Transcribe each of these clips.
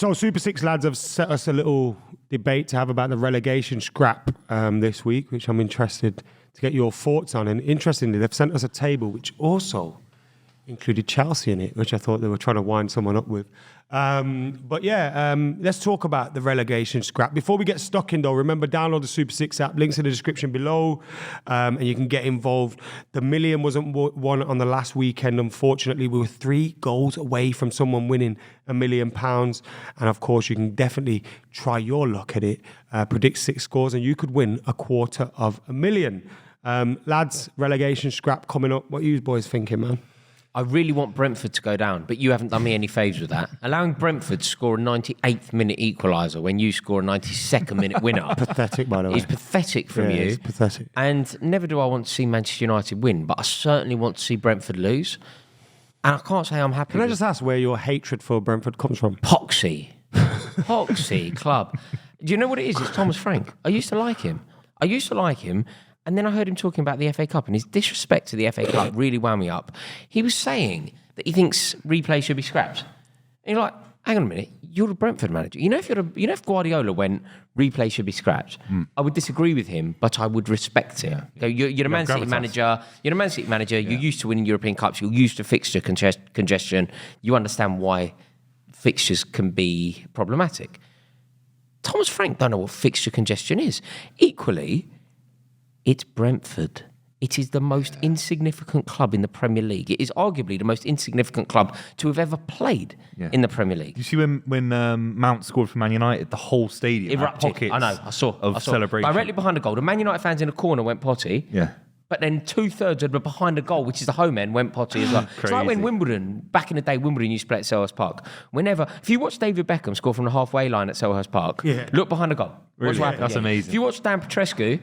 So Super Six lads have set us a little debate to have about the relegation scrap this week, which I'm interested to get your thoughts on. And interestingly, they've sent us a table which also included Chelsea in it, which I thought they were trying to wind someone up with. Let's talk about the relegation scrap. Before we get stuck in though, remember, download the Super Six app, links in the description below, and you can get involved. The million wasn't won on the last weekend, unfortunately. We were 3 goals away from someone winning £1 million. And of course, you can definitely try your luck at it, predict 6 scores, and you could win $250,000. Lads, relegation scrap coming up. What are you boys thinking, man? I really want Brentford to go down, but you haven't done me any favours with that. Allowing Brentford to score a 98th minute equaliser when you score a 92nd minute winner. Pathetic, by the way. It's pathetic from you. It's pathetic. And never do I want to see Manchester United win, but I certainly want to see Brentford lose. And I can't say I'm happy. Can I just ask where your hatred for Brentford comes from? Poxy club. Do you know what it is? It's Thomas Frank. I used to like him. And then I heard him talking about the FA Cup, and his disrespect to the FA Cup really wound me up. He was saying that he thinks replay should be scrapped. And you're like, hang on a minute, you're the Brentford manager. If Guardiola went, replay should be scrapped, I would disagree with him, but I would respect it. Yeah. You're the Man City manager. You're used to winning European Cups. You're used to fixture congestion. You understand why fixtures can be problematic. Thomas Frank don't know what fixture congestion is. Equally, it's Brentford. It is the most insignificant club in the Premier League. It is arguably the most insignificant club to have ever played in the Premier League. You see when Mount scored for Man United, the whole stadium erupted. I know. I saw celebration directly behind the goal. The Man United fans in the corner went potty. Yeah. But then 2/3 of the behind the goal, which is the home end, went potty as well. It's like when Wimbledon, back in the day, Wimbledon used to play at Selhurst Park. If you watch David Beckham score from the halfway line at Selhurst Park, look behind the goal. Really? That's amazing. If you watch Dan Petrescu,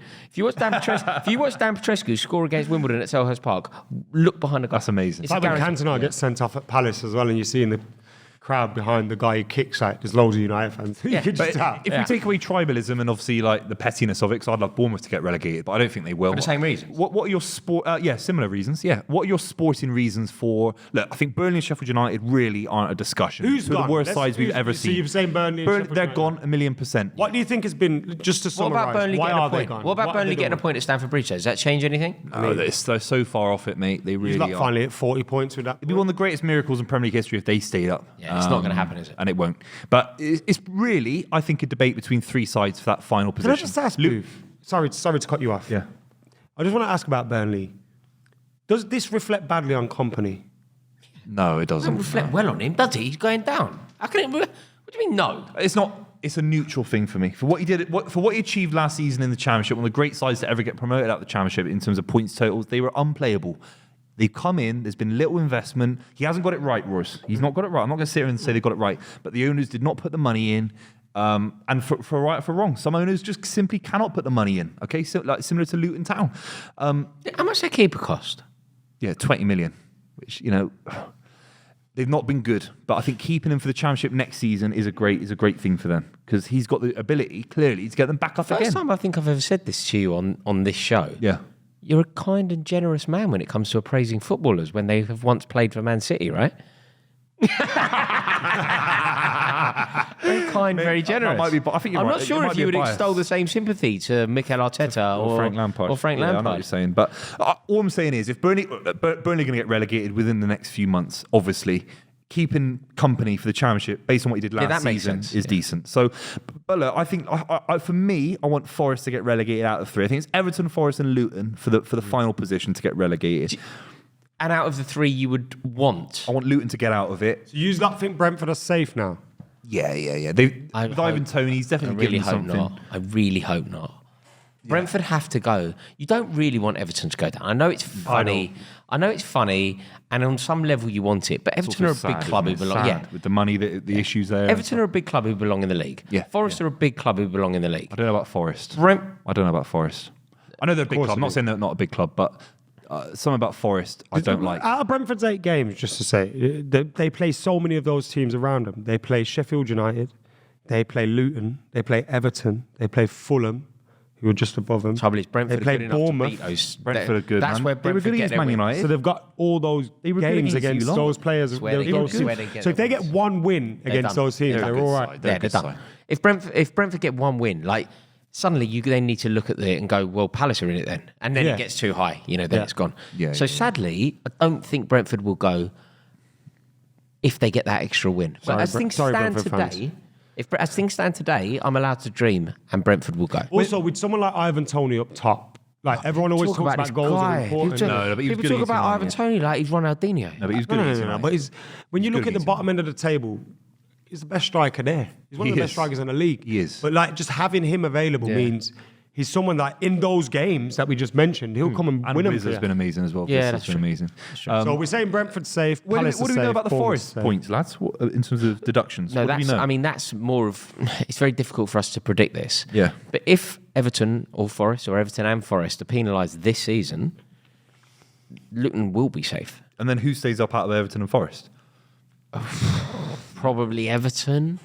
score against Wimbledon at Selhurst Park, look behind the goal. That's amazing. It's like when Cantona gets sent off at Palace as well, and you see in the crowd behind the guy who kicks out, there's loads of United fans. If we take away tribalism and obviously like the pettiness of it, because I'd love Bournemouth to get relegated, but I don't think they will. For the same reasons. What are your similar reasons? Yeah. What are your sporting reasons for? Look, I think Burnley and Sheffield United really aren't a discussion. Who's Two of gone? the worst sides we've ever seen. So you're saying Burnley? They're gone 1,000,000%. What do you think has been, just to summarise? What about Burnley why getting are a they point? gone? What about Burnley getting a point at Stamford Bridge? Does that change anything? They're so far off it, mate. They really He's are. finally at 40 points with that. It'd be one of the greatest miracles in Premier League history if they stayed up. Yeah, it's not going to happen, is it? And it won't. But it's really, I think, a debate between 3 sides for that final position. Can I just ask, Booth? Sorry to cut you off. Yeah. I just want to ask about Burnley. Does this reflect badly on Company? No, it doesn't. Doesn't reflect well on him, does he? He's going down. How can it? What do you mean no? It's not. It's a neutral thing for me. For what he did, for what he achieved last season in the Championship, one of the great sides to ever get promoted out of the Championship in terms of points totals, they were unplayable. They've come in, there's been little investment. He hasn't got it right, Royce. He's not got it right. I'm not going to sit here and say they got it right. But the owners did not put the money in. And for right or for wrong, some owners just simply cannot put the money in. Okay, so like similar to Luton Town. How much their keeper cost? Yeah, 20 million, which, they've not been good. But I think keeping him for the Championship next season is a great thing for them, because he's got the ability, clearly, to get them back up again. First time I think I've ever said this to you on this show. Yeah. You're a kind and generous man when it comes to appraising footballers when they have once played for Man City, right? Very kind, very generous. Might be, but I think you're I'm right. not sure if you would extol the same sympathy to Mikel Arteta or Frank Lampard. Or Frank Yeah, Lampard. I know what you're saying. But all I'm saying is, if Burnley going to get relegated within the next few months, obviously, keeping Company for the Championship based on what he did last season is decent. So, but look, I think for me, I want Forest to get relegated out of 3. I think it's Everton, Forest, and Luton for the final position to get relegated. And out of the 3 you would want? I want Luton to get out of it. So you not think Brentford are safe now? Yeah. With Ivan Toney, he's definitely given something. I really hope not. Yeah. Brentford have to go. You don't really want Everton to go down. I know it's funny. And on some level you want it. But Everton are a big club who belong. Yeah, with the money, the issues there. Everton are a big club who belong in the league. Yeah. Forest are a big club who belong in the league. I don't know about Forest. I don't know about Forest. I know they're a big club. I'm not saying they're not a big club, but something about Forest I don't like. Out of Brentford's 8 games, just to say, they play so many of those teams around them. They play Sheffield United, they play Luton, they play Everton, they play Fulham, who are just above them. Trouble is, Brentford They played are good enough to Bournemouth. beat those. Brentford are good, That's man. where They were Brentford good get against their Man win. United. So they've got all those They were good games against against you lot. those players. That's where they those get- teams. where they get So if they their get one win against done. those teams, They're they're good all side. right. They're a Yeah, they're good done. side. If Brentford get one win, like suddenly you then need to look at it and go, well, Palace are in it then, and then Yeah. it gets too high, then Yeah. it's gone. Yeah, So yeah, yeah. sadly, I don't think Brentford will go if they get that extra win. But Sorry, as things stand Brentford fans. today, as things stand today, I'm allowed to dream, and Brentford will go. Also, with someone like Ivan Toney up top, like everyone always talks about this goals guy. are important. No, but he was People good talk against about United. Ivan Toney like he's Ronaldinho. No, but he was good against United. But when you He's look good at the against bottom end of the table, he's the best striker there. He's one of He the best is. strikers in the league. He is. But like just having him available Yeah. means he's someone that in those games that we just mentioned, he'll come and And win them. Wiz for has you. been amazing as well. Yeah, Wiz that's has been true. amazing. So we're saying Brentford safe. What do Palace we know safe, about the Bournemouth Forest safe. points, lads? In terms of deductions? No, what do we that's. know? I mean, that's more of. It's very difficult for us to predict this. Yeah. But if Everton or Forest or Everton and Forest are penalised this season, Luton will be safe. And then who stays up out of Everton and Forest? Probably Everton.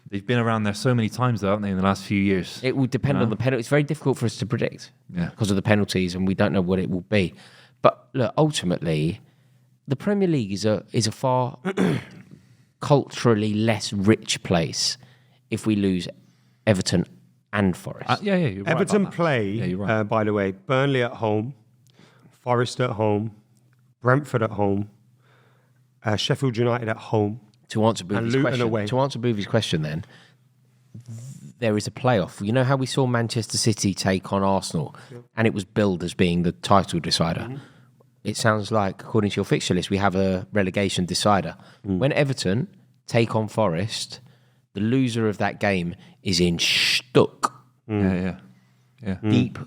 They've been around there so many times, though, haven't they, in the last few years? It will depend on the penalty. It's very difficult for us to predict Yeah. because of the penalties, and we don't know what it will be. But look, ultimately, the Premier League is a far culturally less rich place if we lose Everton and Forest. Yeah, you're right Everton about that. play, Yeah, you're right. by the way, Burnley at home, Forest at home, Brentford at home, Sheffield United at home. To answer Boovy's Luton question, away. to answer Boovy's question, then there is a playoff. You know how we saw Manchester City take on Arsenal, and it was billed as being the title decider. Mm-hmm. It sounds like, according to your fixture list, we have a relegation decider. Mm. When Everton take on Forest, the loser of that game is in stuck, Yeah. deep.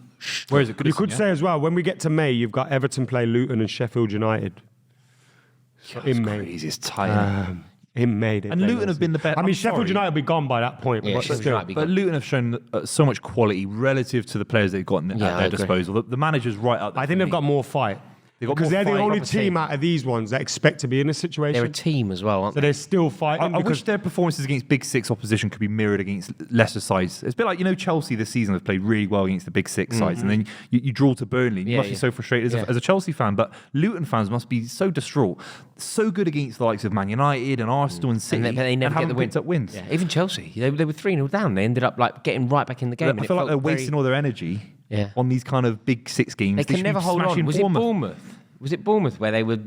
Where is it? You could say as well, when we get to May, you've got Everton play Luton and Sheffield United. In May. Crazy, it's tight. In May. they And play Luton those have been the teams. best- I mean, I'm Sheffield sorry. United will be gone by that point. Yeah, but Sheffield still. United will be But Luton have shown so much quality relative to the players they've got at Yeah, I their agree. disposal. The manager's right up there. I think they've got more fight. They've got Because more they're the fight, only proper team team. out of these ones that expect to be in this situation. They're a team as well, aren't So they? they're still fighting. I because wish their performances against Big Six opposition could be mirrored against lesser sides. It's a bit like, Chelsea this season have played really well against the Big Six sides, and then you draw to Burnley. You Yeah, must be yeah. so frustrated as a Chelsea fan, but Luton fans must be so distraught. So good against the likes of Man United and Arsenal and City, But they never and get the haven't win. picked up wins. Yeah, even Chelsea, they were 3-0 down. They ended up like getting right back in the game. and I it feel like felt they're very- wasting all their energy Yeah. on these kind of Big Six games. They should can never be hold on. smashing Was it Bournemouth? Was it Bournemouth where they were?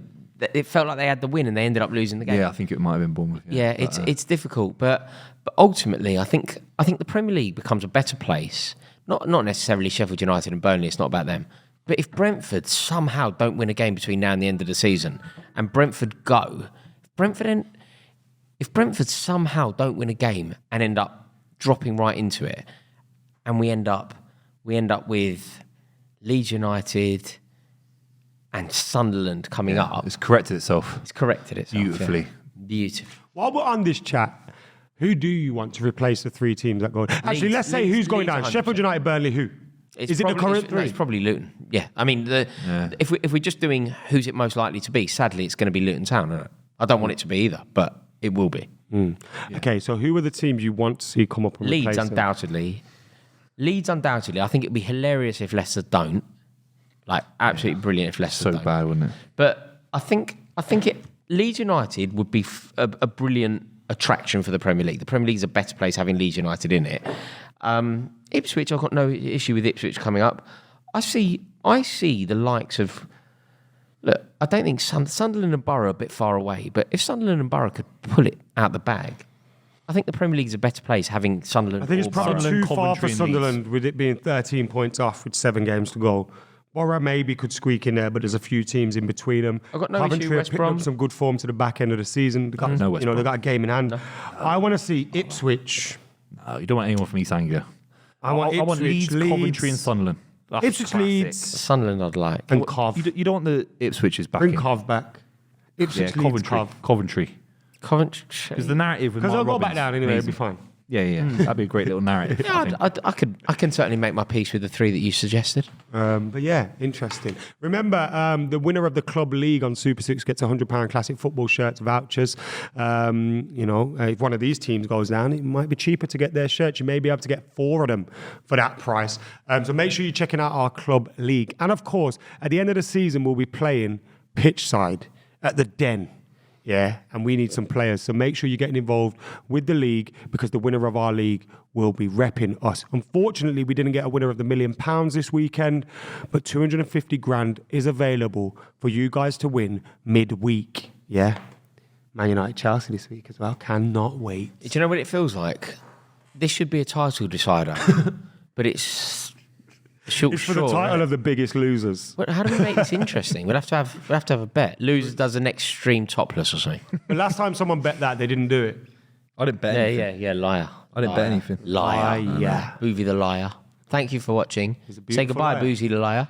It felt like they had the win and they ended up losing the game. Yeah, I think it might have been Bournemouth. Yeah, it's difficult, but ultimately, I think the Premier League becomes a better place. Not necessarily Sheffield United and Burnley. It's not about them. But if Brentford somehow don't win a game between now and the end of the season, and Brentford go, if Brentford somehow don't win a game and end up dropping right into it, and we end up with Leeds United and Sunderland coming up, It's corrected itself it's corrected itself beautifully. yeah. Beautifully. while we're on this chat, who do you want to replace the three teams that go? Actually, let's say who's going down. 100%. Sheffield United, Burnley, who? Is it the current No, three? it's probably Luton. Yeah, I mean, if we're just doing who's it most likely to be, sadly, it's going to be Luton Town. Isn't it? I don't want it to be either, but it will be. Okay, so who are the teams you want to see come up and Leeds, replace them? undoubtedly. I think it'd be hilarious if Leicester don't. Like, absolutely brilliant if Leicester So don't. bad, wouldn't it? But I think Leeds United would be a brilliant attraction for the Premier League. The Premier League is a better place having Leeds United in it. Ipswich, I've got no issue with Ipswich coming up. I see the likes of. Look, I don't think Sunderland and Borough are a bit far away, but if Sunderland and Borough could pull it out the bag, I think the Premier League is a better place having Sunderland. I think it's or probably Borough. too Sunderland, far for Coventry and Sunderland with it being 13 points off with 7 games to go. Borough maybe could squeak in there, but there's a few teams in between them. I've got no Coventry issue, have West picked Brom. up some good form to the back end of the season. They got, No West they Brom. got a game in hand. I want to see Ipswich. You don't want anyone from East Anglia. I want Leeds, Coventry, and Sunderland. That's Ipswich, classic. Leeds, Sunderland, I'd like. and Cov. You don't want the Ipswiches back Bring in. Cov back. Ipswich, Yeah, Leeds, Coventry. Cov. Coventry. Coventry. Because the narrative with Because Mark they'll go back Robins, down anyway, it'll be amazing. fine. Yeah. That'd be a great little narrative. Yeah, I can certainly make my peace with the 3 that you suggested. But yeah, interesting. Remember, the winner of the club league on Super 6 gets £100 classic football shirts vouchers. If one of these teams goes down, it might be cheaper to get their shirts. You may be able to get 4 of them for that price. So make sure you're checking out our club league. And of course, at the end of the season, we'll be playing pitch side at the Den. Yeah, and we need some players. So make sure you're getting involved with the league because the winner of our league will be repping us. Unfortunately, we didn't get a winner of the £1 million this weekend, but 250 grand is available for you guys to win midweek. Yeah. Man United Chelsea this week as well. Cannot wait. Do you know what it feels like? This should be a title decider, but it's short. It's for the title of the biggest losers. Well, how do we make this interesting? We'll have to have a bet. Loser does an extreme topless or something. The last time someone bet that, they didn't do it. I didn't bet anything. Yeah, liar. I didn't bet anything. Liar. Yeah. Boozy the liar. Thank you for watching. Say goodbye, liar. Boozy the liar.